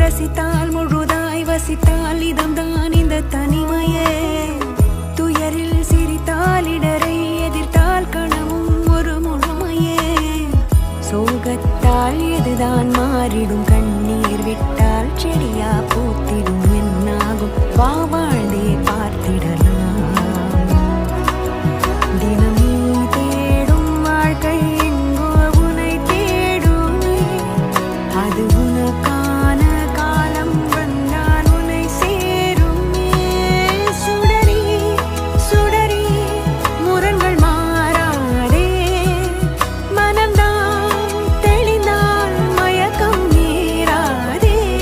ரசித்தால் முழுதாய் வசித்தால் இதம்தான் இந்த தனிமையே. துயரில் சிரித்தால் இடரை எதிர்த்தால் கணமும் ஒரு முழுமையே. சோகத்தால் எதுதான் மாறிடும், கண்ணீர் விட்டால் செடியா பூத்திடும், என்னாகும் வாவா